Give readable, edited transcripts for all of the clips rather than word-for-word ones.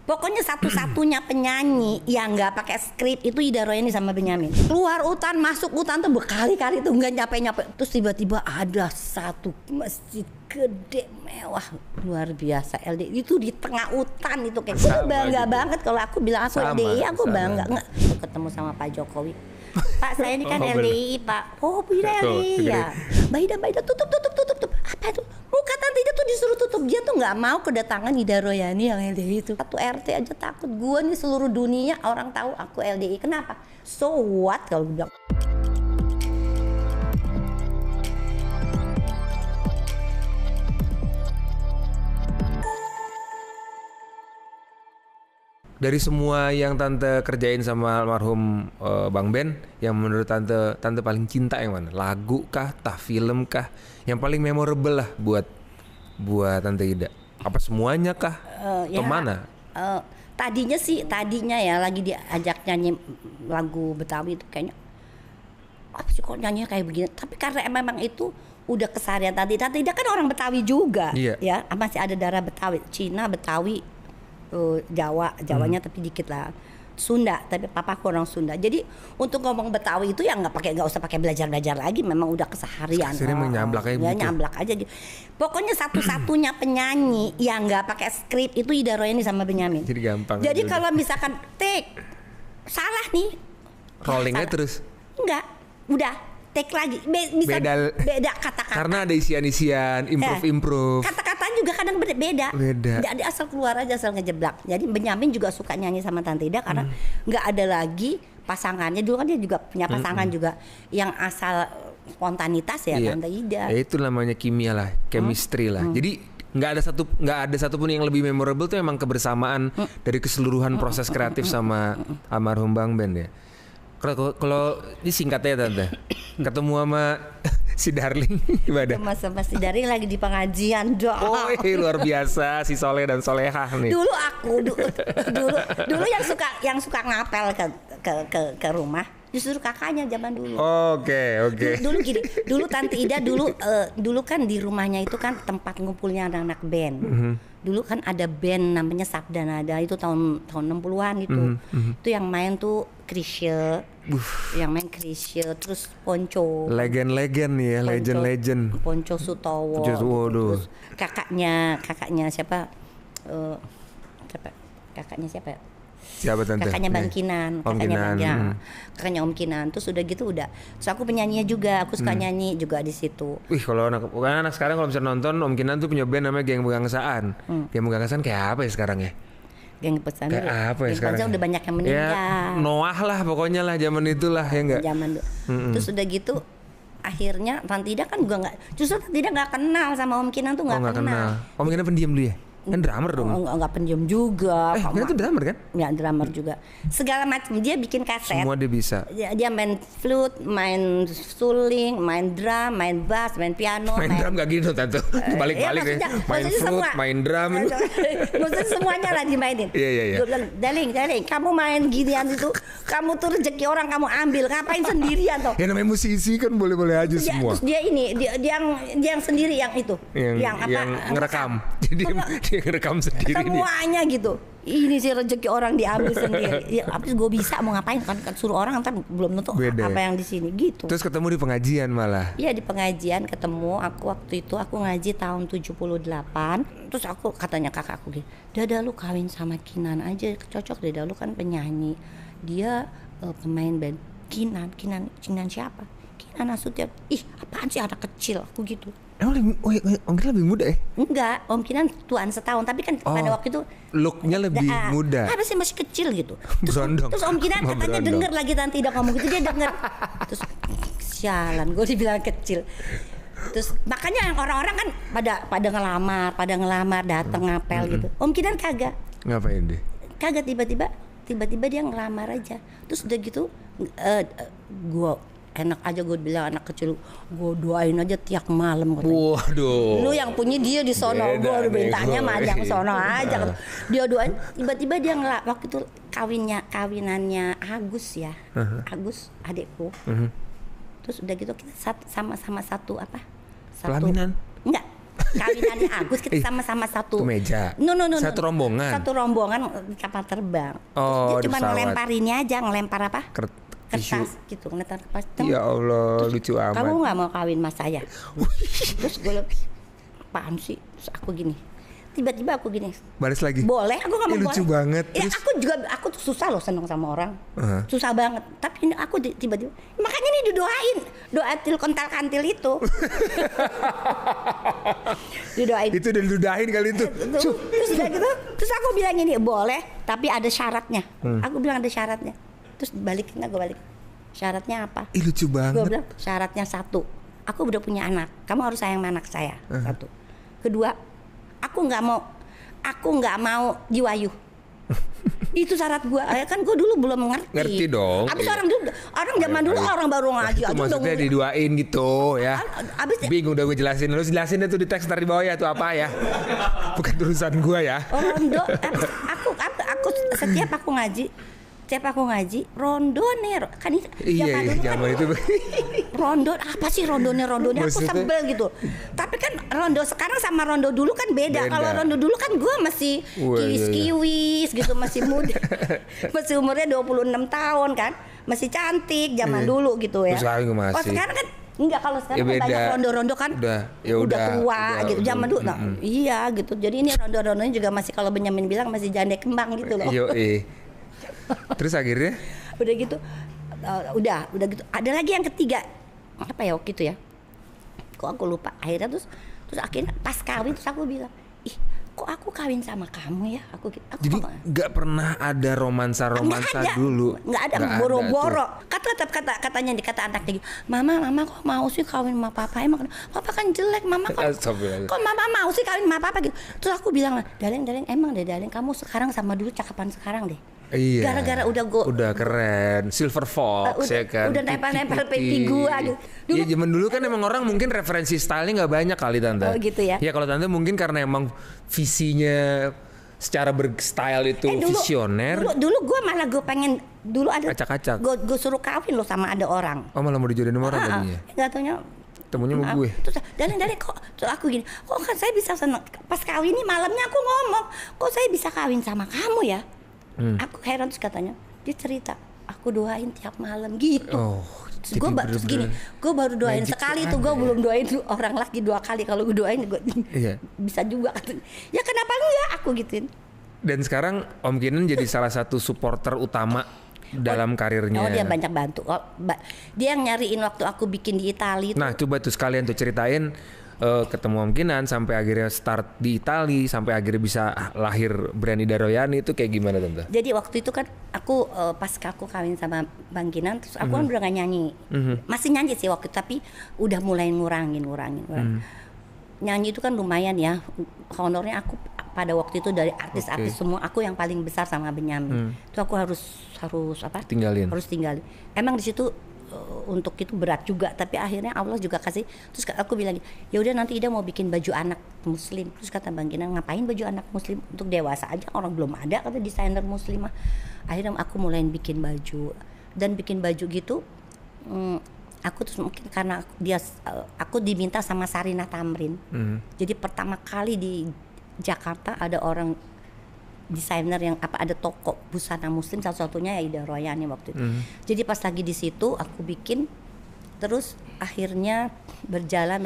Pokoknya satu-satunya penyanyi yang nggak pakai skrip itu Ida Royani sama Benyamin. Keluar hutan, masuk hutan tuh berkali-kali tuh nggak nyampe. Terus tiba-tiba ada satu masjid gede mewah luar biasa LDI itu di tengah hutan itu kayak gue bangga gitu. Banget kalau aku bilang aku LDI aku bangga nggak ketemu sama Pak Jokowi. Pak saya ini kan LDI Pak. Oh Bida LDI ya. Baida tutup. Apa itu? Muka tante Ida tuh disuruh tutup. Dia tuh nggak mau kedatangan Ida Royani yang LDI itu. Satu RT aja takut. Gua nih seluruh dunia orang tahu aku LDI. Kenapa? So what kalau bilang. Dari semua yang tante kerjain sama almarhum Bang Ben, yang menurut tante paling cinta yang mana? Lagu kah, film kah? Yang paling memorable lah buat tante Ida. Apa semuanya kah? Kemana? Tadinya ya lagi diajak nyanyi lagu Betawi itu kayaknya apa sih kok nyanyinya kayak begini. Tapi karena memang itu udah keseharian tante Ida kan orang Betawi juga, ya masih ada darah Betawi, Cina, Betawi. Jawanya tapi dikit lah, Sunda tapi papaku orang Sunda. Jadi untuk ngomong Betawi itu ya nggak usah pakai belajar lagi, memang udah keseharian. Nyablak aja gitu. Nyablak aja gitu. Pokoknya satu-satunya penyanyi yang nggak pakai skrip itu Ida Royani sama Benyamin. Jadi gampang. Jadi kalau misalkan take salah nih, rollingnya terus. Enggak, udah take lagi. Bisa beda kata-kata. Karena ada isian-isian, improve. Kata-katanya juga kadang beda. Jadi asal keluar aja, asal ngejeblak. Jadi Benyamin juga suka nyanyi sama Tante Ida karena nggak ada lagi pasangannya. Dulu kan dia juga punya pasangan juga yang asal spontanitas ya, Tante Ida. Ya itu namanya kimia lah, chemistry lah. Jadi nggak ada satupun yang lebih memorable tuh emang kebersamaan dari keseluruhan proses kreatif sama almarhum Bang Ben ya. Kalau ini singkatnya Tante, ketemu sama si Darling gimana? Sama si Darling lagi di pengajian dong. Oh luar biasa si Soleh dan Solehah nih. Dulu yang suka ngapel ke rumah justru kakaknya zaman dulu. Oke. Dulu Tante Ida dulu kan di rumahnya itu kan tempat ngumpulnya anak-anak band. Dulu kan ada band namanya Sabda Nada itu tahun 60-an itu. Itu yang main tuh Krisye. Yang main Krisye terus Ponco. Legend nih ya, legend. Ponco Sutowo. Terus kakaknya siapa? Kakaknya siapa? Siapa Tante? Kakaknya Bang Kinan, kakaknya Om Kinan. Terus udah gitu Terus aku penyanyinya juga, aku suka nyanyi juga di situ. Wih, kalau anak sekarang kalau bisa nonton Om Kinan tuh punya band namanya Geng Pegangsaan. Geng Pegangsaan kayak apa ya sekarang ya? Geng Pegangsaan kayak apa ya sekarang? Udah banyak yang meninggal. Ya, Noah lah pokoknya lah zaman itulah ya enggak? Zaman Terus udah gitu akhirnya Tante Ida kan juga enggak, justru Tante Ida enggak kenal sama Om Kinan tuh enggak kenal. Om Kinan pendiam dulu ya? Kan drummer dong. Enggak pendiam juga. Dia tuh drummer kan? Ya drummer juga. Segala macam dia bikin kaset. Semua dia bisa. Dia main flute, main suling, main drum, main bass, main piano. Main drum gak gitu Tante. Balik-balik ya. Main flute, main drum. Maksudnya semuanya lah dimainin. Iya. Gue bilang, Darling, kamu main ginian itu, kamu tuh rezeki orang kamu ambil, ngapain sendirian toh? Ya namanya musisi kan boleh-boleh aja semua. Terus dia yang sendiri yang itu, yang ngerekam. Jadi dia ngerekam sendiri semuanya nih. Gitu. Ini sih rezeki orang diambil sendiri. Ya, habis gue bisa mau ngapain kan suruh orang ntar belum tentu apa yang di sini gitu. Terus ketemu di pengajian malah. Iya di pengajian ketemu waktu itu aku ngaji tahun 78. Terus aku katanya kakakku gitu, Dada lu kawin sama Kinan aja cocok. Dada lu kan penyanyi, dia pemain band. Kinan siapa? Kinan Nasution. Ih apaan sih anak kecil aku gitu. Om Kinan lebih muda ya? Enggak, Om Kinan tuan setahun. Tapi kan pada waktu itu looknya lebih muda. Apa sih masih kecil gitu. Terus Om Kinan katanya denger lagi Tante Ida ngomong gitu. Dia denger. Terus sialan gue dibilang kecil. Terus makanya orang-orang kan pada ngelamar datang ngapel gitu. Om Kinan kagak. Ngapain deh? Kagak, tiba-tiba dia ngelamar aja. Terus udah gitu gue enak aja gue bilang anak kecil gue doain aja tiap malam katanya. Waduh. Lu yang punya dia di sono, gue udah bintangnya majang sono aja. Dia doain, tiba-tiba dia waktu itu kawinannya Agus ya, Agus adekku. Terus udah gitu kita sama-sama satu apa? Pelaminan? Enggak. kawinannya Agus kita sama-sama satu meja. No. Satu rombongan. Satu rombongan kapal terbang. Oh, dia cuma pesawat. ngelempar ini aja, ngelempar apa? Tisu. Kertas gitu, ngelempar kertas. Ya Allah, lucu amat. Kamu nggak mau kawin sama saya? Terus gue bilang, apaan sih? Terus aku gini. Tiba-tiba aku gini. Balas lagi. Boleh, aku nggak mau. Lucu banget. Ya, Terus? aku tuh susah loh seneng sama orang. Susah banget. Tapi ini aku tiba-tiba. Makanya ini didoain. Doa til kontal kantil itu. Didoain. Itu udah diludahin kali itu. Terus udah gitu. Terus aku bilang ini boleh, tapi ada syaratnya. Aku bilang ada syaratnya. Terus balikin, aku balik. Syaratnya apa? Ih, lucu banget. Gue bilang syaratnya satu. Aku udah punya anak. Kamu harus sayang sama anak saya. Satu. Kedua, aku nggak mau diwayu. Itu syarat gue. Kan gue dulu belum mengerti. Ngerti dong. Abis Iya. orang zaman dulu orang baru ngaji Itu aja maksudnya diduain gitu ya. Abis Bingung udah gue jelasin. Lu jelasin itu di teks ntar di bawah ya itu apa ya. Bukan urusan gue ya. rondo. Aku setiap aku ngaji rondo nih kan Iya, zaman itu. rondo apa sih rondonya aku Maksudnya? sebel gitu. Tapi kan rondo sekarang sama rondo dulu kan beda. Kalau rondo dulu kan gue masih kiwis gitu, masih muda. Masih umurnya 26 tahun kan. Masih cantik zaman dulu gitu ya. Terus sekarang gue masih. Oh sekarang kan enggak, kalau sekarang Ya kan beda. banyak rondo-rondo kan udah tua gitu. Zaman dulu iya gitu. Jadi ini rondo-rondonya juga masih, kalau Benyamin bilang masih janda kembang gitu loh. Terus akhirnya Udah gitu udah gitu. Ada lagi yang ketiga. Apa ya waktu itu ya? Kok aku lupa. Akhirnya terus akhirnya pas kawin terus aku bilang, "Ih, kok aku kawin sama kamu ya?" Aku jadi nggak pernah ada romansa dulu. Nggak ada, boro-boro. Katanya dikata anaknya gitu, Mama kok mau sih kawin sama papa? Emang papa kan jelek, Mama kok Mama mau sih kawin sama papa gitu. Terus aku bilang, Darling, emang deh Darling, kamu sekarang sama dulu cakapan sekarang deh. Iya. Gara-gara udah keren, Silver Fox ya kan. Udah nempel pipi gua gitu. Iya, zaman dulu kan emang orang mungkin referensi stylenya nggak banyak kali Tante. Oh gitu ya. Ya kalau Tante mungkin karena emang visinya secara berstyle itu visioner. Dulu gue malah pengen dulu ada acak-acak. Gue suruh kawin loh sama ada orang. Oh malah mau dijodohin sama orang tadinya. Nggak taunya temunya sama gue. Terus Darling kok terus aku gini, kok kan saya bisa seneng pas kawin ini malamnya aku ngomong, kok saya bisa kawin sama kamu ya? Aku heran, terus katanya dia cerita, aku doain tiap malam gitu. Terus gue baru doain sekali tuh, gue belum doain orang lagi 2 kali. Kalau gue doain gue bisa juga katanya. Ya kenapa enggak aku gituin. Dan sekarang Om Kinan jadi salah satu supporter utama dalam karirnya. Oh dia banyak bantu. Dia yang nyariin waktu aku bikin di Italia. Nah coba tuh sekalian tuh ceritain ketemu Om Kinan sampai akhirnya start di Italia, sampai akhirnya bisa lahir brand Ida Royani, itu kayak gimana Tante? Jadi waktu itu kan aku pas aku kawin sama Bang Kinan, terus aku kan udah gak nyanyi. Masih nyanyi sih waktu itu, tapi udah mulai ngurangin. Nyanyi itu kan lumayan ya, honornya aku pada waktu itu dari artis-artis semua aku yang paling besar sama Benyamin. Itu aku harus apa? Tinggalin. Harus tinggalin. Emang di situ untuk itu berat juga, tapi akhirnya Allah juga kasih. Terus aku bilang, ya udah nanti Ida mau bikin baju anak muslim. Terus kata Bang Kinan, ngapain baju anak muslim, untuk dewasa aja, orang belum ada kata desainer muslimah. Akhirnya aku mulai bikin baju, dan bikin baju gitu. Aku terus mungkin karena aku diminta sama Sarina Tamrin. Jadi pertama kali di Jakarta ada orang desainer yang ada toko busana muslim, satu-satunya ya Ida Royani waktu itu. Jadi pas lagi di situ aku bikin, terus akhirnya berjalan.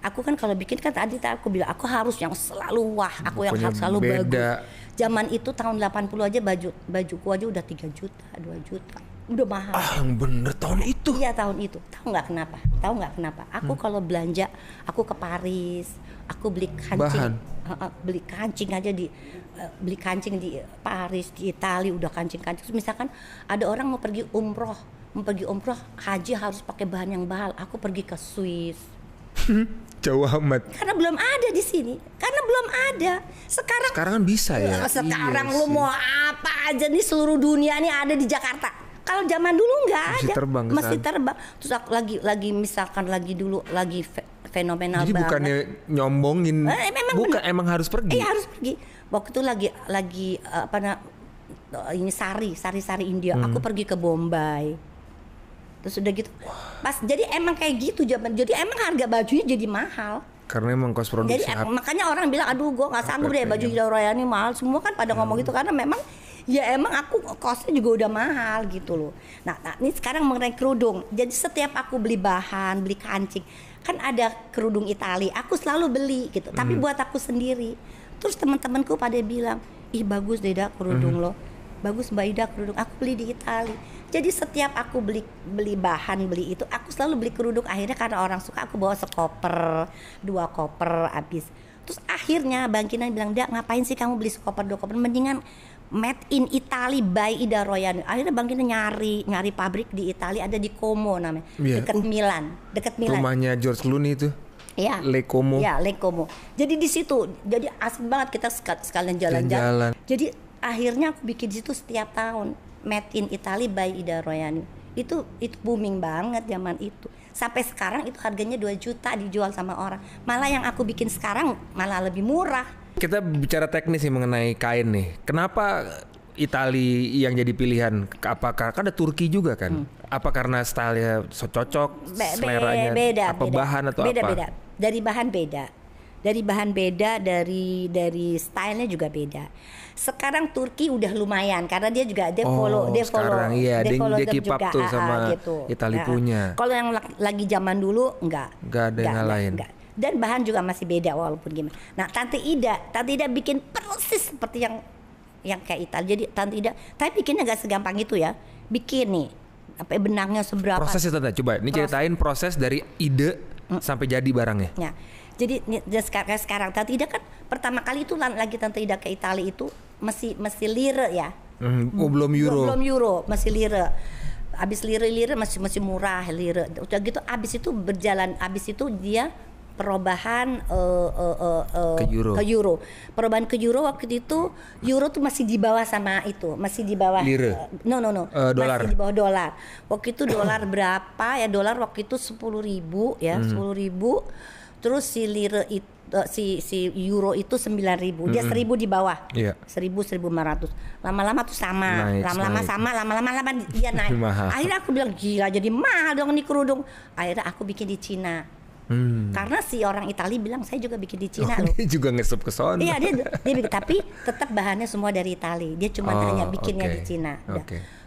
Aku kan kalau bikin kan tadi aku bilang aku harus yang selalu aku yang harus selalu bagus. Zaman itu tahun 80 aja bajuku aja udah 3 juta, 2 juta. Udah mahal. Yang bener tahun itu. Iya tahun itu. Tahu nggak kenapa? Aku kalau belanja, aku ke Paris, aku beli kancing. Beli kancing aja beli kancing di Paris, di Italia, udah kancing-kancing. Terus misalkan ada orang mau pergi umroh haji harus pakai bahan yang mahal. Aku pergi ke Swiss. Jauh amat. Karena belum ada di sini. Sekarang kan bisa ya. Sekarang lu mau apa aja nih, seluruh dunia nih ada di Jakarta. Kalau zaman dulu nggak ada. Masih terbang. Terus aku lagi misalkan dulu fenomenal banget. Jadi bukannya nyombongin, emang harus pergi. Harus pergi. Waktu itu lagi ini sari India. Aku pergi ke Bombay. Terus udah gitu. Pas jadi emang kayak gitu zaman. Jadi emang harga bajunya jadi mahal. Karena emang kos produksi. Jadi makanya orang bilang, aduh gue nggak sanggup deh baju Ida Royani mahal. Semua kan pada ngomong gitu karena memang ya emang aku kosnya juga udah mahal gitu loh. Nah ini sekarang mengenai kerudung. Jadi setiap aku beli bahan, beli kancing, kan ada kerudung Itali. Aku selalu beli gitu. Tapi buat aku sendiri. Terus teman-temanku pada bilang, ih bagus deh dah kerudung lo. Bagus Mbak Ida kerudung. Aku beli di Itali. Jadi setiap aku beli bahan, beli itu, aku selalu beli kerudung. Akhirnya karena orang suka, aku bawa sekoper, 2 koper habis. Terus akhirnya Bang Kinan bilang, "Dak, ngapain sih kamu beli sekoper 2 koper? Mendingan made in Italy by Ida Royani." Akhirnya Bang Kinan nyari pabrik di Italia, ada di Como namanya, dekat Milan. Rumahnya George Clooney itu. Ya. Le Como. Ya, Le Como. Jadi di situ, jadi asik banget kita sekalian jalan-jalan. Jadi akhirnya aku bikin di situ setiap tahun. Made in Italy by Ida Royani. Itu booming banget zaman itu. Sampai sekarang itu harganya 2 juta dijual sama orang. Malah yang aku bikin sekarang malah lebih murah. Kita bicara teknis nih mengenai kain nih. Kenapa Itali yang jadi pilihan? Apakah kan ada Turki juga kan? Apa karena stylenya cocok, seleranya, bahan atau apa? Beda. Dari bahan beda. Dari stylenya juga beda. Sekarang Turki udah lumayan karena dia juga follow dia keep up tuh sama gitu. Itali punya. Kalau yang lagi zaman dulu enggak ada yang lain. Dan bahan juga masih beda walaupun gimana. Nah, Tante Ida bikin persis seperti yang kayak Itali. Jadi Tante Ida, tapi bikinnya enggak segampang itu ya. Bikin nih benangnya seberapa. Prosesnya Tante, coba ini ceritain proses dari ide sampai jadi barangnya. Ya. Jadi sekarang Tante Ida kan pertama kali itu lagi Tante Ida ke Italia itu masih lire ya. Belum euro. Masih lire. Abis lire masih murah lire. Udah gitu abis itu berjalan, abis itu dia perubahan ke euro. Perubahan ke euro waktu itu euro tuh masih di bawah sama itu, masih di bawah lire. Dolar. Masih di bawah dolar. Waktu itu dolar berapa ya? Dolar waktu itu 10.000 ya, 10.000. Terus si lire itu si euro itu 9.000, dia 1.000 di bawah, 1.500. Lama-lama tuh sama, lama-lama dia naik. Akhirnya aku bilang gila jadi mahal dong nih kerudung. Akhirnya aku bikin di Cina. Karena si orang Italia bilang saya juga bikin di Cina loh. Dia juga ngesep ke sana. Iya dia bikin, tapi tetap bahannya semua dari Italia. Dia cuma hanya bikinnya di Cina.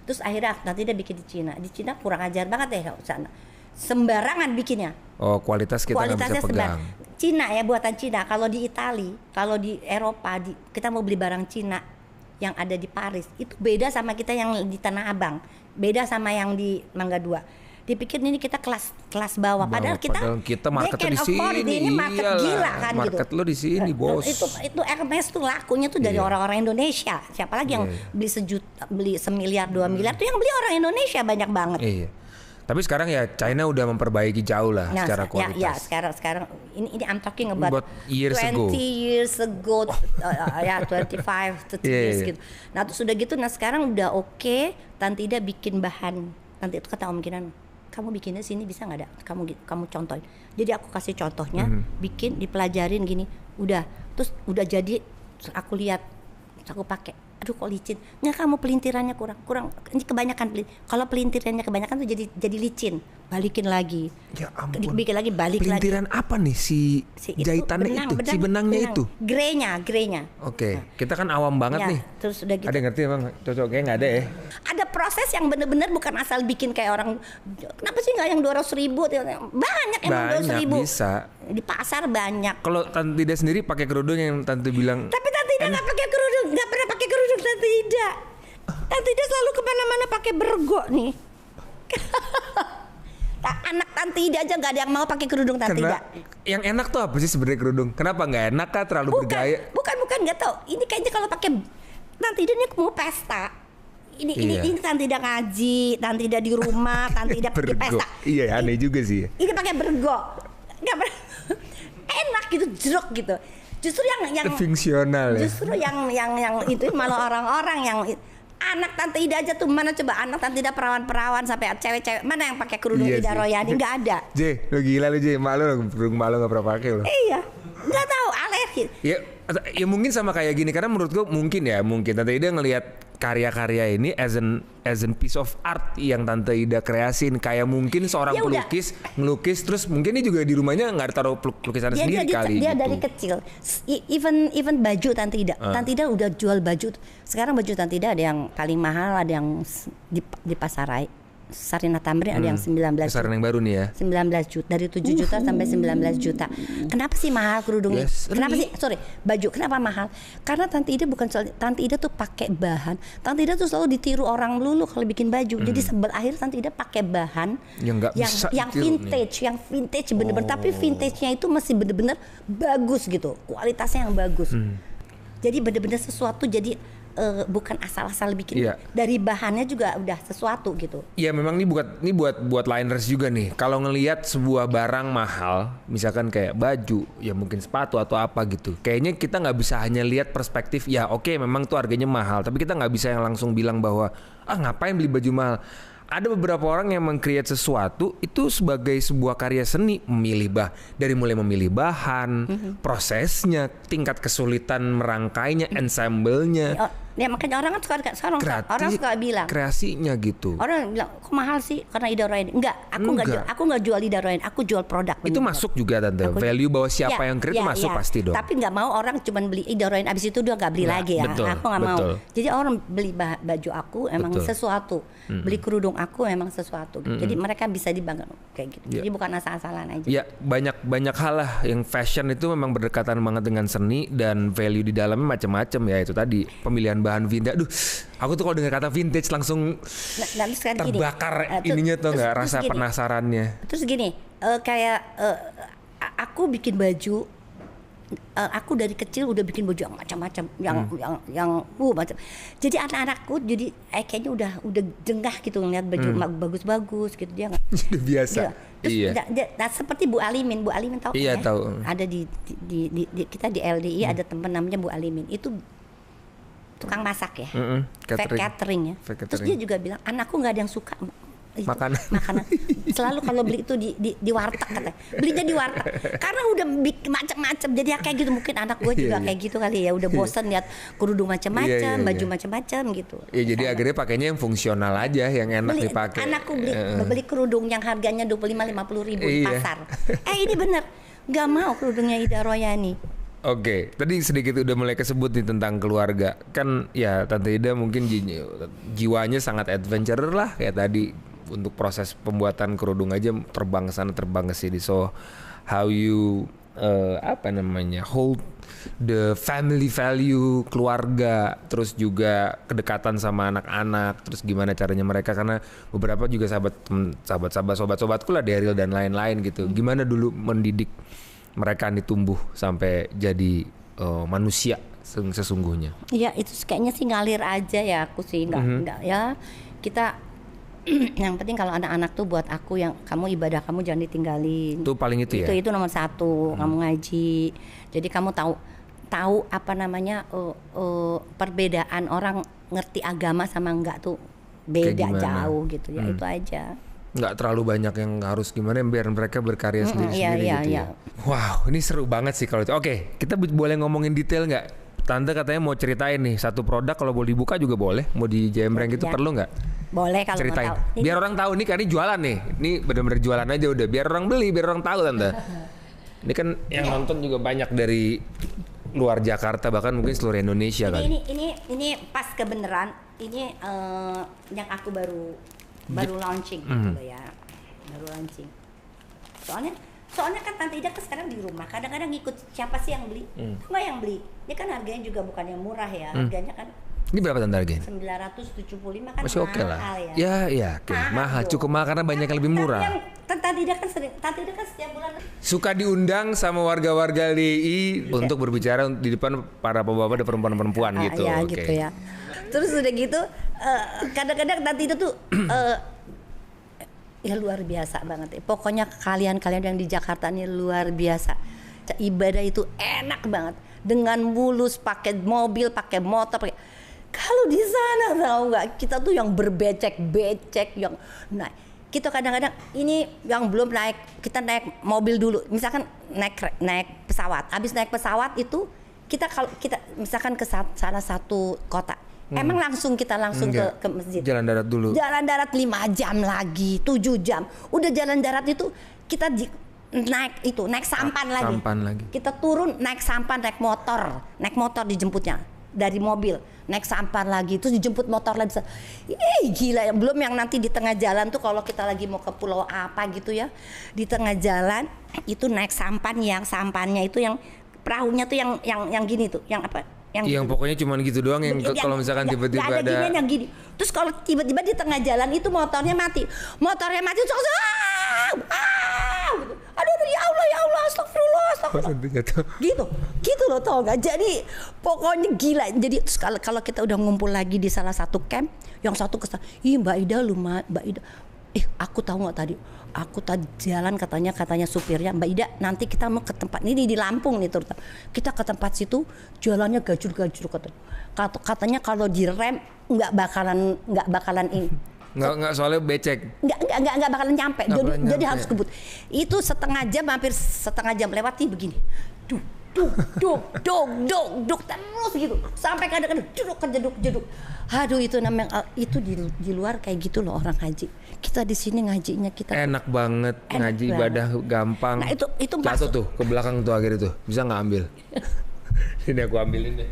Terus akhirnya nanti dia bikin di Cina. Di Cina kurang ajar banget ya sana. Sembarangan bikinnya. Kualitas kita nggak bisa pegang. Cina ya, buatan Cina. Kalau di Itali, kalau di Eropa, kita mau beli barang Cina yang ada di Paris, itu beda sama kita yang di Tanah Abang, beda sama yang di Mangga 2. Dipikir ini kita kelas bawah, padahal kita marketnya di sini. Ini market gila kan market gitu. Lo di sini, bos. Itu Hermes tuh lakunya tuh dari orang-orang Indonesia. Siapa lagi yang beli sejuta, beli 1 miliar, 2 miliar tuh yang beli orang Indonesia banyak banget. Tapi sekarang ya China udah memperbaiki jauh lah secara kualitas. Ya sekarang ini I'm talking about 20 years ago, ya 25 to 30 years gitu. Nah terus udah gitu, nah sekarang udah oke. Tante Ida bikin bahan. Nanti itu kata Om Kinan, kamu bikinnya sini bisa nggak ada? Kamu contohin. Jadi aku kasih contohnya, bikin dipelajarin gini. Udah, terus udah jadi. Terus aku lihat, terus aku pakai. Aduh kok licin. Nggak, kamu pelintirannya kurang. Ini kebanyakan kalau pelintirannya kebanyakan tuh jadi licin. Balikin lagi. Ya ampun. Bikin lagi, balik pelintiran lagi. Apa nih si jahitannya si benangnya itu? Greynya. Oke. Kita kan awam banget nih. Terus udah gitu. Ada yang ngerti emang? Cocok kayak nggak ada ya? Ada proses yang benar-benar bukan asal bikin kayak orang. Kenapa sih nggak yang 200.000? Banyak emang 200.000. Bisa. Di pasar banyak. Kalau Tante Ida sendiri pakai kerudung yang Tante bilang. Tapi Tante Ida nggak pakai kerudung, nggak pernah pakai kerudung Tante Ida. Tante Ida selalu kemana-mana pakai bergo nih. Anak Tante Ida aja nggak ada yang mau pakai kerudung Tante Ida. Yang enak tuh apa sih sebenarnya kerudung? Kenapa nggak enak kah? Terlalu bergaya? Bukan nggak tahu. Ini kayaknya kalau pakai Tante Ida ini mau pesta. Ini Tante Ida ngaji, Tante Ida di rumah, Tante Ida pergi pesta. Iya aneh juga sih. Ini pakai bergo. Nggak pernah. Enak gitu, jeruk gitu. Justru yang fungsional ya. Justru yang itu malah orang-orang yang anak Tante Ida aja tuh, mana coba anak Tante Ida perawan-perawan sampai cewek-cewek mana yang pakai kerudung Ida Royani, nggak ada. Lo gila lo malu kerudung malu nggak pernah pakai lo. Iya, nggak tahu alergi. Ya mungkin sama kayak gini karena menurut gue mungkin Tante Ida ngelihat karya-karya ini as an piece of art yang Tante Ida kreasin, kayak mungkin seorang Ya udah. pelukis ngelukis terus mungkin ini juga di rumahnya nggak taruh lukisannya sendiri kali dia gitu. dari kecil. Even baju Tante Ida. Tante Ida udah jual baju. Sekarang baju Tante Ida ada yang paling mahal, ada yang di Pasarai Sarina Tamrin, ada yang 19 Besaran yang baru nih ya. 19 juta, dari 7 juta sampai 19 juta. Kenapa sih mahal kerudungnya? Yes. Kenapa sih? Sorry, baju kenapa mahal? Karena Tante Ida bukan soal, Tante Ida tuh pakai bahan. Tante Ida tuh selalu ditiru orang melulu kalau bikin baju. Jadi akhir Tante Ida pakai bahan Yang nggak bisa yang ditiru vintage, yang vintage bener-bener. Tapi vintage-nya itu masih bener-bener bagus gitu, kualitasnya yang bagus. Jadi bener-bener sesuatu, jadi bukan asal-asal bikin. Iya. Dari bahannya juga udah sesuatu gitu. Ya memang ini buat liners juga nih. Kalau ngelihat sebuah barang mahal, misalkan kayak baju, ya mungkin sepatu atau apa gitu. Kayaknya kita nggak bisa hanya lihat perspektif, ya oke, memang tuh harganya mahal. Tapi kita nggak bisa yang langsung bilang bahwa ngapain beli baju mahal. Ada beberapa orang yang meng-create sesuatu itu sebagai sebuah karya seni, dari mulai memilih bahan, prosesnya, tingkat kesulitan merangkainya, ensemble-nya. Ya makanya orang kan orang suka bilang kreasinya gitu. orang bilang kok mahal sih karena Ida Royani. Aku nggak jual Ida Royani, aku jual produk. Itu masuk juga Tante. Value bahwa siapa yang create itu masuk pasti dong. Tapi nggak mau orang cuma beli Ida Royani, abis itu dia nggak beli lagi ya. Betul, aku nggak mau. Jadi orang beli baju aku emang Betul. sesuatu, beli kerudung aku emang sesuatu. Jadi mereka bisa dibanggakan kayak gitu. Ya. Jadi bukan asal-asalan aja. Ya banyak hal lah yang fashion itu memang berdekatan banget dengan seni dan value di dalamnya macam-macam ya. Itu tadi pemilihan bahan vintage. Aduh, aku tuh kalau dengar kata vintage langsung terbakar ininya tuh nggak, rasa penasarannya. Terus gini, aku bikin baju. Aku dari kecil udah bikin baju yang macam-macam, yang macam. Jadi anak-anakku jadi kayaknya udah jengah gitu ngeliat baju bagus-bagus gitu, dia nggak. Udah biasa. Terus Iya. Seperti Bu Alimin tahu Iya, kan? tahu. Ada di kita di LDI ada teman namanya Bu Alimin, itu tukang masak ya, catering ya. Terus dia juga bilang anakku nggak ada yang suka makanan. Selalu kalau beli itu di warteg katanya, belinya di warteg karena udah macam-macam. Jadi ya kayak gitu, mungkin anak gue juga kayak gitu kali ya, udah bosan lihat kerudung macam-macam, baju macam-macam gitu. Ya jadi akhirnya pakainya yang fungsional aja, yang enak dipakai. Anakku beli kerudung yang harganya 25-50 ribu di pasar. Ini bener nggak mau kerudungnya Ida Royani. Oke, tadi sedikit udah mulai kesebut nih tentang keluarga. Kan ya Tante Ida mungkin jiwanya sangat adventurer lah kayak tadi. Untuk proses pembuatan kerudung aja terbang ke sana terbang ke sini. So how you hold the family value keluarga, terus juga kedekatan sama anak-anak, terus gimana caranya mereka, karena beberapa juga sobat-sobatku lah, Daryl dan lain-lain gitu. Gimana dulu mendidik mereka tumbuh sampai jadi manusia sesungguhnya. Iya, itu kayaknya sih ngalir aja ya, aku sih enggak ya. Kita yang penting kalau anak-anak tuh buat aku, yang kamu ibadah kamu jangan ditinggalin. Itu paling itu ya. Itu nomor satu. Kamu ngaji. Jadi kamu tahu apa namanya perbedaan orang ngerti agama sama enggak tuh beda jauh gitu ya. Itu aja. Nggak terlalu banyak yang harus gimana biar mereka berkarya sendiri-sendiri gitu ya. Wow, ini seru banget sih kalau itu. Oke, kita boleh ngomongin detail nggak? Tante katanya mau ceritain nih satu produk, kalau boleh dibuka juga boleh. Mau dijembreng gitu perlu nggak? Boleh kalau ceritain. Mau tahu. Biar orang tahu nih, kan ini jualan nih. Ini benar-benar jualan aja udah. Biar orang beli, biar orang tahu Tante. Ini kan yang nonton juga banyak dari luar Jakarta, bahkan mungkin seluruh Indonesia kan. Ini pas kebenaran. Ini yang aku baru launching gitu ya. Baru launching. Soalnya kan Tante Ida kan sekarang di rumah, kadang-kadang ngikut siapa sih yang beli, nggak yang beli. Ini kan harganya juga bukan yang murah ya, harganya kan. Ini berapa Tante harganya? 975 kan. Masih oke lah. Ya. Mahal, cukup mahal karena banyak yang lebih murah. Tante Ida kan setiap bulan suka diundang sama warga-warga LDI untuk berbicara di depan para bapak-bapak dan perempuan-perempuan gitu. Ya, gitu ya. Terus udah gitu, kadang-kadang Tante Ida tuh ya luar biasa banget. Pokoknya kalian yang di Jakarta ini luar biasa. Ibadah itu enak banget. Dengan mulus, pakai mobil, pakai motor, kalau di sana tahu nggak, kita tuh yang berbecek-becek, yang naik. Kita kadang-kadang ini yang belum naik, kita naik mobil dulu. Misalkan naik pesawat. Habis naik pesawat itu kita misalkan ke salah satu kota, Emang langsung kita ke masjid. Jalan darat dulu. Jalan darat 5 jam lagi, 7 jam. Udah jalan darat itu kita naik sampan lagi. Kita turun naik sampan, naik motor dijemputnya dari mobil, naik sampan lagi, terus dijemput motor lagi. Gila ya, belum yang nanti di tengah jalan tuh kalau kita lagi mau ke pulau apa gitu ya, di tengah jalan itu naik sampan, yang sampannya itu yang perahunya tuh yang gini tuh, yang apa? Yang pokoknya cuma gitu doang, yang kalau misalkan tiba-tiba ada yang gini. Terus kalau tiba-tiba di tengah jalan itu motornya mati terus aduh ya Allah astagfirullah gitu loh, tau nggak? Jadi pokoknya gila. Jadi kalau kita udah ngumpul lagi di salah satu camp, yang satu kesal, Mbak Ida, aku tahu nggak tadi aku tadi jalan katanya supirnya, Mbak Ida, nanti kita mau ke tempat ini di Lampung nih terutama, kita ke tempat situ jalannya gajur katanya kalau direm nggak bakalan ini. Nggak soalnya becek. Nggak bakalan nyampe. Jadi harus kebut. Itu hampir setengah jam lewati begini. Duk terus gitu. Sampai kadang-kadang kejeduk. Aduh, itu namanya itu di luar kayak gitu loh orang haji. Kita di sini ngajinya kita enak banget, ngaji ibadah gampang. Nah, itu jatuh tuh ke belakang tuh akhirnya tuh. Bisa nggak ambil? Ini aku ambilin deh.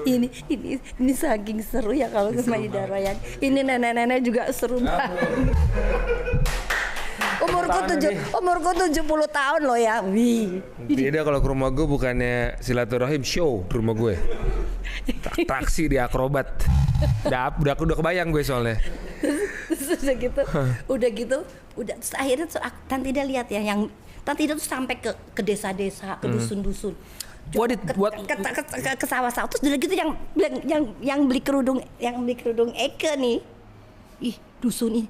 ini saking seru ya kalau sama Ida Royan. Ini nenek-nenek juga seru banget. Umurku 70 tahun loh ya. Beda kalau ke rumah gue bukannya silaturahim, show ke rumah gue. Taksi di akrobat. Udah kebayang gue soalnya. Terus udah gitu, terus akhirnya Tante Ida lihat ya, yang Tante Ida tuh sampai ke desa-desa, ke dusun-dusun. Ke sawah-sawah. Terus udah gitu yang beli kerudung Eke nih. Dusun ini.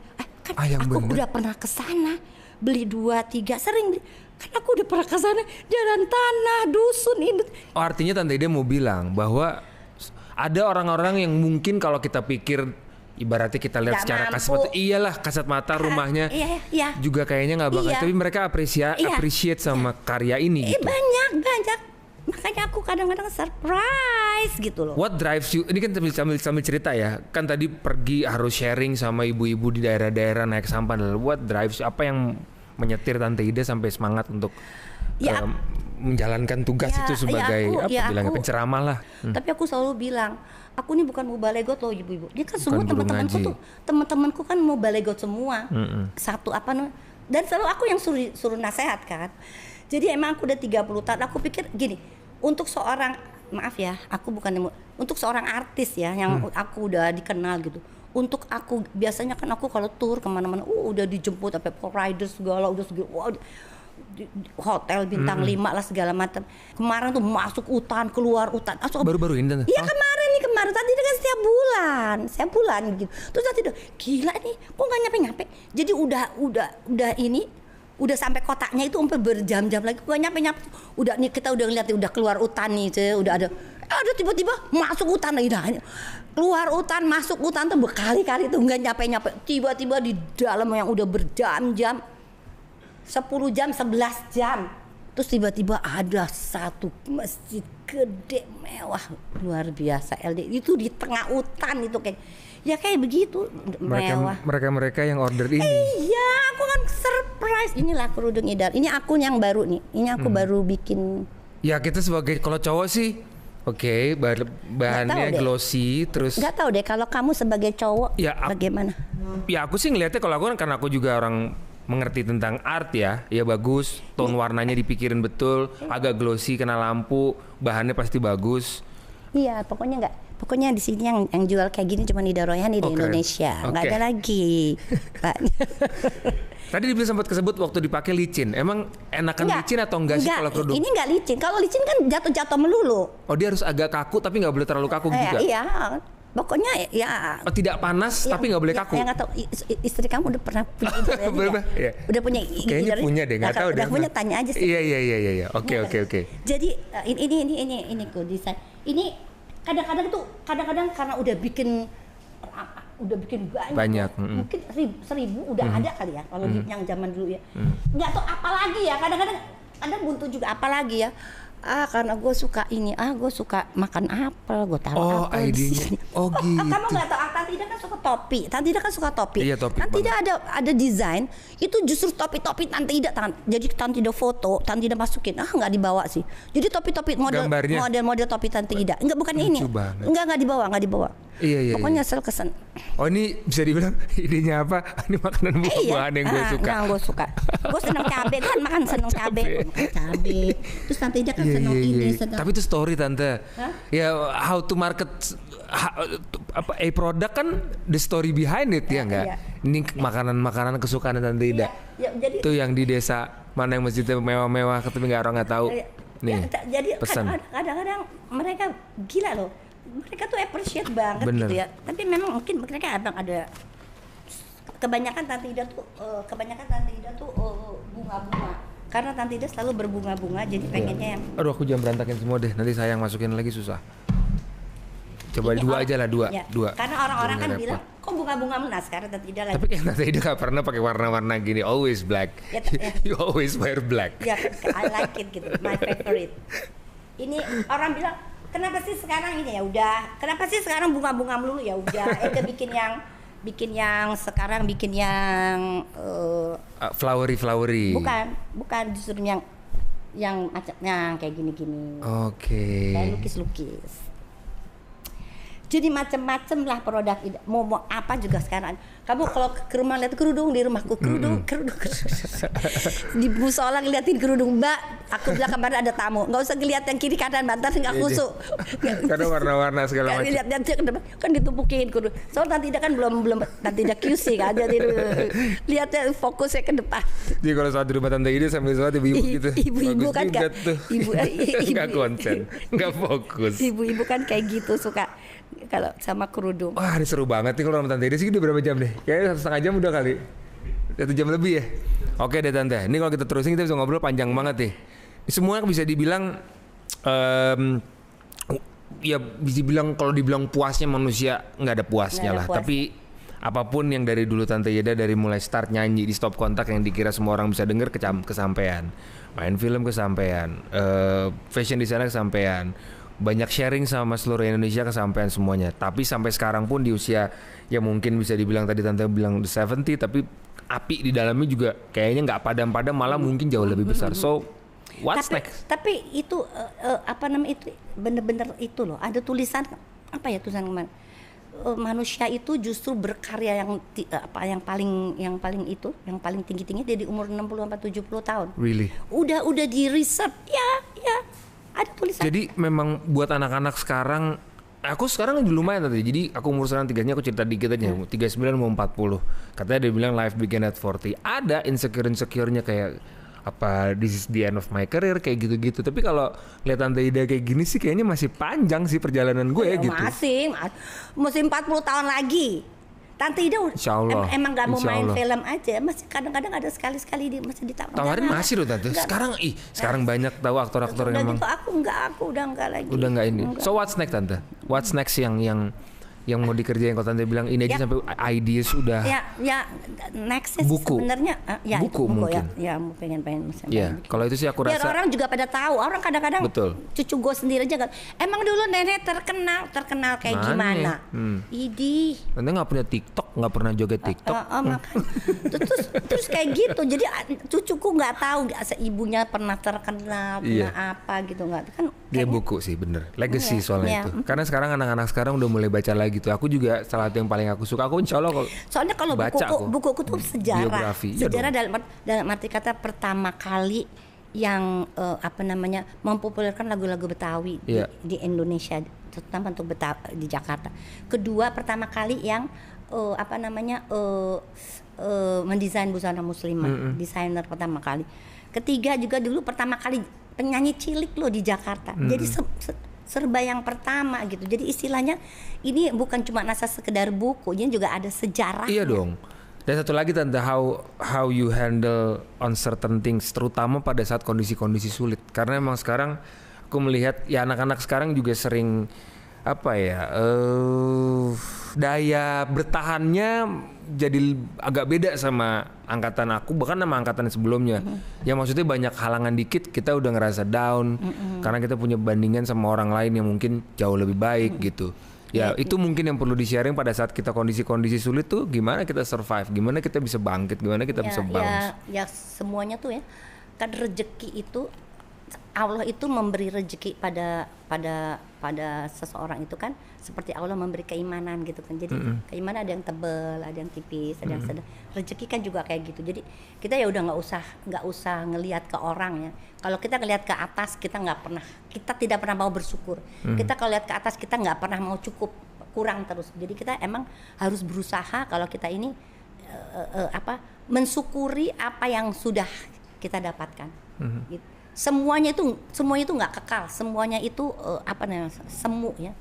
Aku udah pernah ke sana. Beli 2-3 sering beli. Kan aku udah pernah ke sana, jalan tanah, dusun ini. Oh, artinya Tante Ida mau bilang bahwa ada orang-orang yang mungkin kalau kita pikir ibaratnya kita lihat secara kasat mata rumahnya juga kayaknya nggak bakal, tapi mereka appreciate sama karya ini gitu. Banyak. Makanya aku kadang-kadang surprise gitu loh. What drives you? Ini kan sambil cerita ya. Kan tadi pergi harus sharing sama ibu-ibu di daerah-daerah naik sampan. What drives you? Apa yang menyetir Tante Ida sampai semangat untuk menjalankan tugas itu sebagai penceramah lah. Tapi aku selalu bilang, aku ini bukan mau balegot loh ibu-ibu. Dia kan semua teman-temanku kan mau balegot semua. Satu dan selalu aku yang suruh nasihat kan. Jadi emang aku udah 30 tahun, aku pikir gini, untuk seorang, maaf ya, untuk seorang artis ya, yang aku udah dikenal gitu. Untuk aku, biasanya kan aku kalau tour kemana-mana, udah dijemput sampai rider segala, udah segala, hotel bintang 5 lah segala macam. Kemarin tuh masuk hutan, keluar hutan. Baru-baru ini? Iya kemarin tadi kan setiap bulan gitu. Terus tadi gila nih, kok nggak nyampe. Jadi udah sampai kotaknya itu sampai berjam-jam lagi, gak nyampe. Udah nih kita udah ngeliat udah keluar hutan nih, udah ada tiba-tiba masuk hutan lagi. Keluar hutan, masuk hutan tuh berkali-kali tuh nggak nyampe. Tiba-tiba di dalam yang udah berjam-jam, 10 jam, 11 jam. Terus tiba-tiba ada satu masjid gede mewah luar biasa LD itu di tengah hutan itu kayak begitu mewah. Mereka yang order ini. Iya, aku kan surprise. Inilah kerudung Ida. Ini aku yang baru nih. Ini aku baru bikin. Ya kita sebagai kalau cowok sih bahannya glossy terus. Nggak tahu deh kalau kamu sebagai cowok bagaimana? Ya aku sih ngelihatnya kalau aku kan karena aku juga orang mengerti tentang art ya bagus, tone warnanya dipikirin betul, agak glossy kena lampu, bahannya pasti bagus. Iya, pokoknya di sini yang jual kayak gini cuma Ida Royan di Indonesia, nggak ada lagi. Tadi sempat kesebut waktu dipakai licin, emang enakan licin atau enggak sih kalau kerudung? Ini nggak licin, kalau licin kan jatuh melulu. Oh dia harus agak kaku tapi nggak boleh terlalu kaku juga? Iya. Pokoknya ya. Oh, tidak panas tapi nggak boleh kaku. Yang nggak tahu istri kamu udah pernah punya udah punya. Kayaknya punya deh, nggak tahu deh. Udah punya, tanya aja sih. Iya. Oke. Jadi ini kok desain. Ini kadang-kadang karena udah bikin banyak. Mungkin 1000 udah ada kali ya kalau yang zaman dulu ya. Nggak tahu apalagi ya. Kadang-kadang buntu juga apalagi ya. Karena gue suka ini, gue suka makan apel, gue taruh apel di idenya. sini. Oh, gitu. Kamu nggak tahu, Tante Ida kan suka topi. Tante Ida kan suka topi. Iya, topi Tante Ida ada desain, itu justru topi-topi Tante Ida. Jadi Tante Ida foto, Tante Ida masukin. Nggak dibawa sih. Jadi topi-topi model topi Tante Ida. Enggak, bukan ini. Enggak nggak dibawa. Iya. Pokoknya sel kesan. Oh, ini bisa dibilang idenya apa? Ini makanan buah-buahan yang gue suka. Yang gue suka. Gue seneng cabe kan, seneng cabe. Makan cabe. Terus Tante Ida kan seneng ini. Tapi itu story Tante. Ya, how to market produk kan the story behind it ya enggak? Ini makanan-makanan kesukaan Tante Ida. Jadi itu yang di desa mana yang masjidnya mewah-mewah tapi orang nggak tahu. Nih. Jadi pesan. Kadang-kadang mereka gila loh. Mereka tuh appreciate banget. Bener. Gitu ya. Tapi memang mungkin mereka ada kebanyakan Tante Ida tuh bunga-bunga. Karena Tante Ida selalu berbunga-bunga, jadi pengennya yang. Aduh, aku jangan berantakin semua deh. Nanti sayang masukin lagi susah. Coba dua aja lah, dua. Karena orang-orang kan bilang, kok bunga-bunga menas? Karena Tante Ida lagi. Tapi kan Tante Ida gak pernah pakai warna-warna gini. Always black. You always wear black. Ya, I like it gitu. My favorite. Ini orang bilang, kenapa sih sekarang ini ya udah? Kenapa sih sekarang bunga-bunga melulu ya udah? bikin yang sekarang bikin yang flowery. Bukan justru yang macamnya kayak gini-gini. Oke. Kayak lukis-lukis. Jadi macam-macam lah produk mau apa juga sekarang. Kamu kalau ke rumah lihat kerudung di rumahku kerudung. Di musola ngeliatin kerudung, Mbak. Aku bilang kemarin ada tamu, nggak usah ngeliat yang kiri kanan bantal nggak kusuk. Karena warna-warna segala macam. Lihat ke depan kan ditumpukin kerudung. Soalnya Tante Ida kan belum Tante Ida QC kan, jadi lihatnya fokusnya ke depan. Jadi kalau saat di rumah Tante Ida sambil sholat ibu-ibu gitu. Ibu-ibu kan nggak konsen, nggak fokus. Ibu-ibu kan kayak gitu suka. Kalau sama kerudung. Wah, ini seru banget nih kalau sama Tante Ida sih. Udah berapa jam deh? Kayaknya 1,5 jam udah kali. 1 jam lebih ya. Oke deh Tante. Ini kalau kita terusin kita bisa ngobrol panjang banget nih. Ini semua bisa dibilang ya bisa dibilang kalau dibilang puasnya manusia nggak ada puasnya lah. Tapi apapun yang dari dulu Tante Ida dari mulai start nyanyi di Stop Kontak yang dikira semua orang bisa denger kesampaian. Main film kesampaian. Fashion designer kesampaian. Banyak sharing sama seluruh Indonesia kesampaian semuanya. Tapi sampai sekarang pun di usia yang mungkin bisa dibilang tadi Tante bilang the 70, tapi api di dalamnya juga kayaknya nggak padam-padam, malah mungkin jauh lebih besar. So what's next? Tapi itu apa namanya itu bener-bener itu loh. Ada tulisan apa ya tulisan kemarin? Manusia itu justru berkarya yang paling tinggi-tinggi dari umur 60-70 tahun. Really? Udah di research ya. Ada tulisan. Jadi memang buat anak-anak sekarang, aku sekarang lumayan tadi. Jadi aku umur sekarang 3-nya aku cerita dikit aja. 39 mau 40. Katanya dia bilang life begin at 40. Ada insecure-nya kayak apa this is the end of my career kayak gitu-gitu. Tapi kalau lihat Tante Ida kayak gini sih kayaknya masih panjang sih perjalanan gue gitu. Masih 40 tahun lagi. Tante Ida emang gak mau main film aja, masih kadang-kadang ada sekali-sekali masih ditawarin masih loh Tante. Sekarang banyak tahu aktor-aktor yang emang. Gitu, aku udah enggak lagi. Udah enggak ini. So what's next Tante? What's next yang mau dikerjain kalau Tante bilang ini aja sampai ideas udah. Ya next buku. Sebenarnya buku mungkin. Ya pengen Ya, kalau itu sih aku rasa. Biar orang juga pada tahu. Orang kadang-kadang cucu gue sendiri aja kan. Emang dulu nenek terkenal kayak gimana? Idih. Tante nggak punya TikTok, nggak pernah joget TikTok. Makanya. terus kayak gitu. Jadi cucuku nggak tahu ibunya pernah terkenal, pernah apa gitu nggak kan. Dia buku sih bener. Legacy soalnya itu. Karena sekarang anak-anak sekarang udah mulai baca lagi tuh. Aku juga salah satu yang paling aku suka. Aku insya Allah soalnya kalau bukuku tuh sejarah. Biografi. Sejarah dalam arti kata pertama kali yang mempopulerkan lagu-lagu Betawi di Indonesia, terutama untuk Betawi di Jakarta. Kedua, pertama kali yang mendesain busana muslimah, desainer pertama kali. Ketiga juga dulu pertama kali penyanyi cilik loh di Jakarta. Jadi serba yang pertama gitu. Jadi istilahnya ini bukan cuma sekedar buku, ini juga ada sejarahnya. Iya dong. Dan satu lagi Tante, how you handle on certain things, terutama pada saat kondisi-kondisi sulit. Karena emang sekarang aku melihat ya anak-anak sekarang juga sering apa ya, daya bertahannya jadi agak beda sama angkatan aku, bahkan sama angkatan sebelumnya. Ya maksudnya banyak halangan dikit kita udah ngerasa down karena kita punya bandingan sama orang lain yang mungkin jauh lebih baik gitu. Ya itu mungkin yang perlu di-sharing pada saat kita kondisi-kondisi sulit tuh, gimana kita survive, gimana kita bisa bangkit, gimana kita bisa bounce. Ya semuanya tuh ya, kan rezeki itu Allah itu memberi rezeki pada seseorang itu kan seperti Allah memberi keimanan gitu kan. Jadi keimanan ada yang tebal, ada yang tipis, ada yang sedang. Rezeki kan juga kayak gitu. Jadi kita ya udah nggak usah ngelihat ke orang ya. Kalau kita ngelihat ke atas kita tidak pernah mau bersyukur. Kita kalau lihat ke atas kita nggak pernah mau cukup, kurang terus. Jadi kita emang harus berusaha kalau kita ini mensyukuri apa yang sudah kita dapatkan. Gitu. Semuanya itu nggak kekal, semuanya itu semu ya.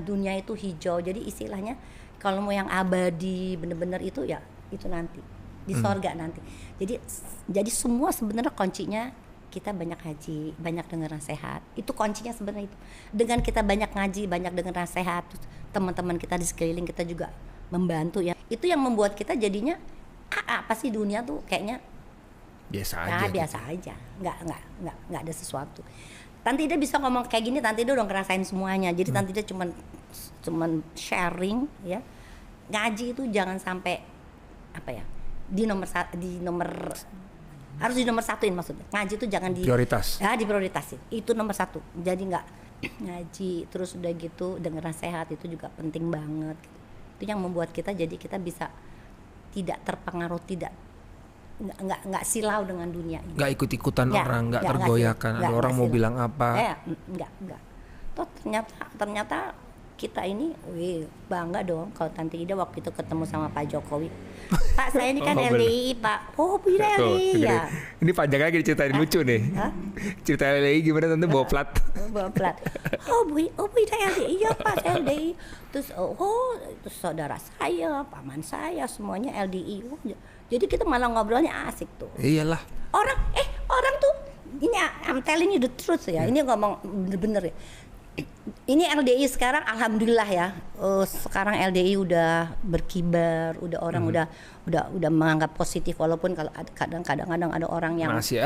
Dunia itu hijau. Jadi istilahnya kalau mau yang abadi bener-bener itu ya itu nanti di sorga nanti. Jadi semua sebenarnya kuncinya kita banyak haji, banyak dengar nasihat. Itu kuncinya sebenarnya itu. Dengan kita banyak ngaji, banyak dengar nasihat, teman-teman kita di sekeliling kita juga membantu ya. Itu yang membuat kita jadinya apa sih dunia tuh kayaknya biasa aja, nggak ada sesuatu. Tante Ida bisa ngomong kayak gini, Tante Ida udah ngerasain semuanya. Jadi Tante Ida cuman sharing ya. Ngaji itu jangan sampai harus di nomor satuin maksudnya. Ngaji itu jangan diprioritasin. Itu nomor satu. Jadi nggak ngaji terus udah gitu denger nasihat itu juga penting banget. Itu yang membuat kita jadi kita bisa tidak terpengaruh, nggak silau dengan dunia ini. Nggak ikut-ikutan orang, nggak tergoyahkan. Ada orang mau bilang apa? Nggak. Toh ternyata kita ini, bangga dong kalau Tante Ida waktu itu ketemu sama Pak Jokowi. Pak saya ini kan LDI Pak. Oh Bu Ida LDI ya. Ini panjang lagi diceritain lucu nih. Cerita LDI gimana Tante bawa plat? Bawa plat. Oh Bu Ida LDI ya Pak saya LDI. Terus terus saudara saya, paman saya semuanya LDI. Jadi kita malah ngobrolnya asik tuh. Iyalah. Orang tuh ini I'm telling you the truth ya. Ini ngomong bener-bener ya. Ini LDI sekarang alhamdulillah ya. Sekarang LDI udah berkibar, udah orang udah menganggap positif walaupun kalau kadang-kadang ada orang yang masih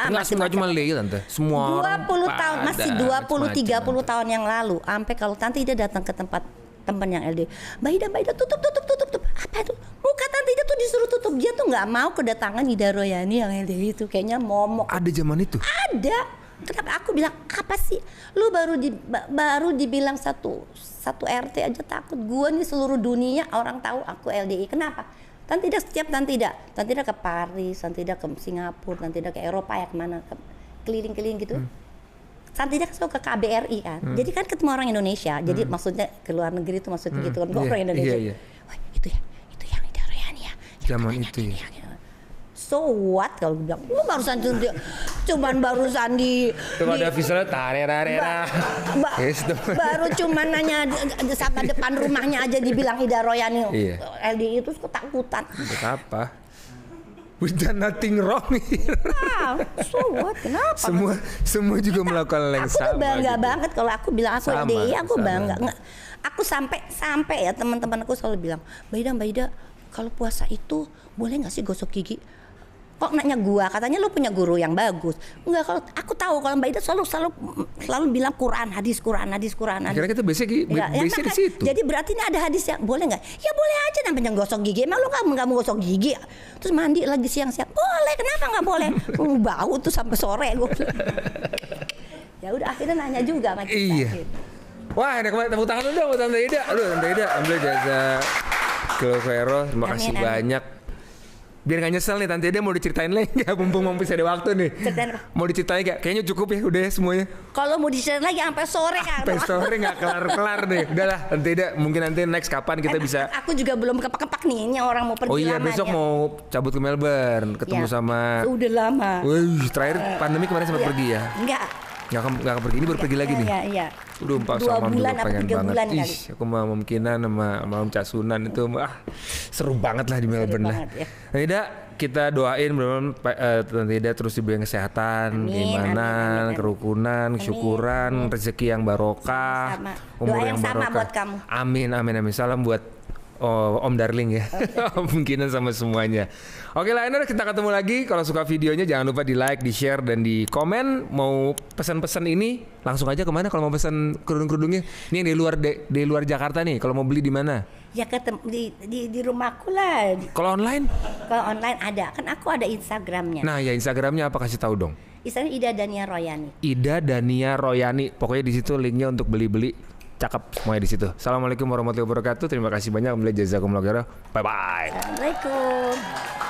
nggak cuma LDI Tante. Semua 20 tahun masih 20 30 tahun yang lalu sampai kalau Tante Ida datang ke tempat teman yang LDI, Mbak Ida tutup. Apa itu? Muka Tante Ida tuh disuruh tutup. Dia tuh nggak mau kedatangan Ida Royani yang LDI itu. Kayaknya momok. Ada zaman itu? Ada. Kenapa aku bilang apa sih? Lu baru dibilang satu RT aja takut. Gua nih seluruh dunia orang tahu aku LDI. Kenapa? Tante Ida ke Paris, Tante Ida ke Singapura, Tante Ida ke Eropa ya kemana? Keliling-keliling gitu. Tante Ida ke KBRI kan. Jadi kan ketemu orang Indonesia. Jadi maksudnya ke luar negeri itu maksudnya gitu kan. Gua orang Indonesia. Iya. Wah, itu yang Ida Royani ya. Zaman itu ya. So what kalau gue bilang, lu barusan di ada visualnya tarera. Baru cuman nanya sama depan rumahnya aja dibilang Ida Royani. Iya. LDI itu ketakutan. Apa? We done nothing wrong here. So what? Kenapa? Semua juga melakukan hal yang sama. Aku bangga gitu. banget kalau aku bilang aku LDI, aku bangga. Aku sampai ya teman-teman aku selalu bilang, Mbak Ida, kalau puasa itu boleh nggak sih gosok gigi? Kok nanya gua, katanya lu punya guru yang bagus. Enggak, kalau aku tahu kalau Mbak Ida selalu bilang Quran hadis. Karena kita basic di situ. Jadi berarti ini ada hadis yang boleh nggak? Ya boleh aja namanya gosok gigi. Emang lu nggak mau gosok gigi? Terus mandi lagi siang-siang. Boleh, kenapa nggak boleh? Bau tuh sampai sore gua. Ya udah akhirnya nanya juga sama kita. Iya. Gitu. Wah, enak banget, tepuk tangan dong buat Tante Ida. Aduh, Tante Ida, ambil jasa Vero, terima kasih banyak. Biar gak nyesel nih, Tante Ida mau diceritain lagi gak? Mumpung bisa ada waktu nih. Ceritain apa? Mau diceritain gak? Kayaknya cukup ya, udah ya semuanya. Kalau mau diceritain lagi sampai sore kan? Sampai sore gak kelar-kelar nih. Udahlah, Tante Ida, mungkin nanti next kapan kita bisa. Aku juga belum kepak-kepak nih, ini orang mau pergi lama. Oh iya, besok ya. mau cabut ke Melbourne, ketemu sama. Udah lama. Wih, terakhir pandemi kemarin sempat pergi ya? Nggak pergi, ini baru pergi lagi nih. Iya. Udah 2 bulan apa 3 bulan kali. Aku mau Mumkinan sama Om Casunan itu seru banget lah di Melbourne lah. Ya. Nah, Ida, kita doain benar-benar Tante Ida terus diberi kesehatan, Amin, gimana, amin. kerukunan, syukuran, rezeki yang barokah, Sama-sama. umur Doa yang yang sama barokah. buat kamu. Amin, amin, amin. Salam buat Om Darling ya. Mungkinan sama semuanya. Oke lah, Einer, kita ketemu lagi. Kalau suka videonya jangan lupa di like, di share, dan di komen. Mau pesan-pesan ini langsung aja kemana kalau mau pesan kerudung-kerudungnya? Ini yang di luar Jakarta nih. Kalau mau beli di mana? Ya ketemu di rumahku lah. Kalau online? Kalau online ada, kan aku ada Instagramnya. Nah ya, Instagramnya apa, kasih tahu dong. Instagram Ida Dania Royani. Ida Dania Royani. Pokoknya di situ linknya untuk beli-beli. Cakep semuanya di situ. Assalamualaikum warahmatullahi wabarakatuh. Terima kasih banyak. Jazakumullah khairan. Bye bye. Assalamualaikum.